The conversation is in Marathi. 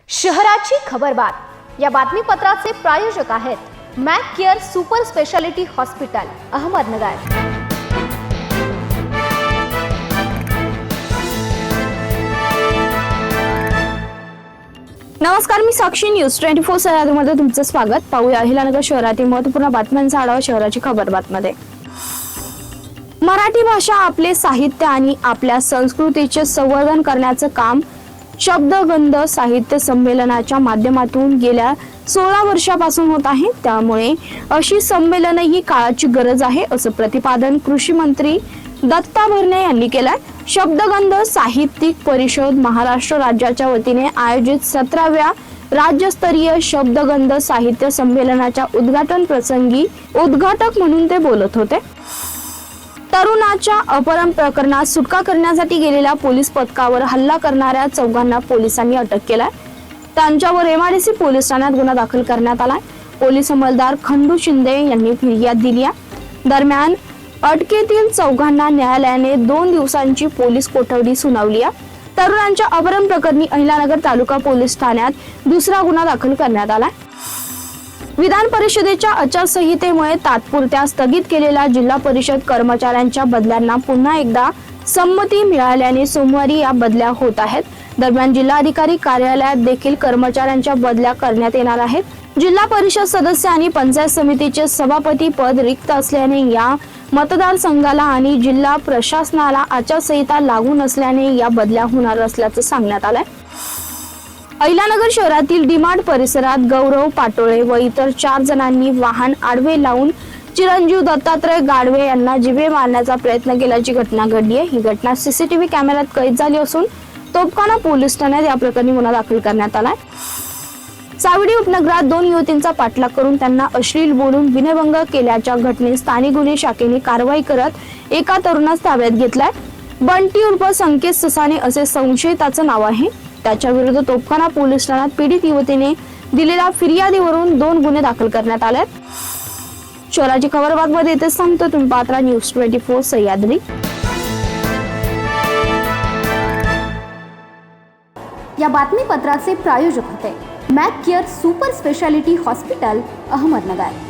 शहराची खबरबात या बातमीपत्राचे प्रायोजक आहेत Mac care super speciality hospital Ahmednagar. नमस्कार, मी साक्षी न्यूज 24 सह्याद्रीमध्ये तुमचं स्वागत। पाहूया अहिल्यानगर शहरातील महत्त्वपूर्ण बातम्यांचा आढावा शहराची खबरबातमध्ये। मराठी भाषा आपले साहित्य आणि आपल्या संस्कृतीचे संवर्धन करण्याचं काम शब्दगंध साहित्य संमेलनाच्या माध्यमातून गेल्या 16 वर्षापासून होत आहे। त्यामुळे अशी संमेलन ही काळाची गरज आहे असं प्रतिपादन कृषी मंत्री दत्ता भरणे यांनी केलंय। शब्दगंध साहित्यिक परिषद महाराष्ट्र राज्याच्या वतीने आयोजित 17व्या राज्यस्तरीय शब्दगंध साहित्य संमेलनाच्या उद्घाटन प्रसंगी उद्घाटक म्हणून ते बोलत होते। तरुणाच्या अपहरण प्रकरणात सुटका करण्यासाठी गेलेल्या पोलीस पथकावर हल्ला करणाऱ्या चौघांना पोलिसांनी अटक केलाय। त्यांच्यावर एमआयडीसी पोलीस ठाण्यात गुन्हा दाखल करण्यात आलाय। पोलीस अंमलदार खंडू शिंदे यांनी फिर्याद दिली आहे। दरम्यान अटकेतील चौघांना न्यायालयाने 2 दिवसांची पोलीस कोठडी सुनावली आहे। तरुणांच्या अपहरण प्रकरणी अहिल्यानगर तालुका पोलीस ठाण्यात दुसरा गुन्हा दाखल करण्यात आलाय। विधान परिषदेच्या आचारसंहितेमुळे तात्पुरत्या स्थगित केलेल्या जिल्हा परिषद कर्मचाऱ्यांच्या बदल्यांना पुन्हा एकदा संमती मिळाल्याने सोमवारी या बदल्या होत आहेत। दरम्यान जिल्हाधिकारी कार्यालयात देखील कर्मचाऱ्यांच्या बदल्या करण्यात येणार आहेत। जिल्हा परिषद सदस्य आणि पंचायत समितीचे सभापती पद रिक्त असल्याने या मतदारसंघाला आणि जिल्हा प्रशासनाला आचारसंहिता लागू नसल्याने या बदल्या होणार असल्याचं सांगण्यात आलंय। अहिल्यानगर शहरातील डीमार्ट परिसरात गौरव पाटोळे व इतर 4 जणांनी वाहन आडवे लावून चिरंजीव दत्तात्रय गाडवे यांना जीवे मारण्याचा प्रयत्न केल्याची घटना घडली आहे। ही घटना सीसीटीव्ही कॅमेऱ्यात कैद झाली असून तोपखाना पोलीस ठाण्यात या प्रकरणी गुन्हा दाखल करण्यात आलाय। चावडी उपनगरात 2 युवतींचा पाठलाग करून त्यांना अश्लील बोलून विनयभंग केल्याच्या घटनेत स्थानिक गुन्हे शाखेने कारवाई करत एका तरुणास ताब्यात घेतलाय। बंटी उर्फ संकेत ससाने असे संशयिताचं नाव आहे। त्याच्या विरुद्ध तोपखाना पोलीस ठाण्यात पीडित युवतीने दिलेल्या फिर्यादीवरून 2 गुन्हे दाखल करण्यात आले। शहराची खबरबातमध्ये इथे सांगतो, तुम्ही पाहता न्यूज 24 सह्याद्री। या बातमीपत्राचे प्रायोजक होते Mac care super speciality hospital Ahmednagar.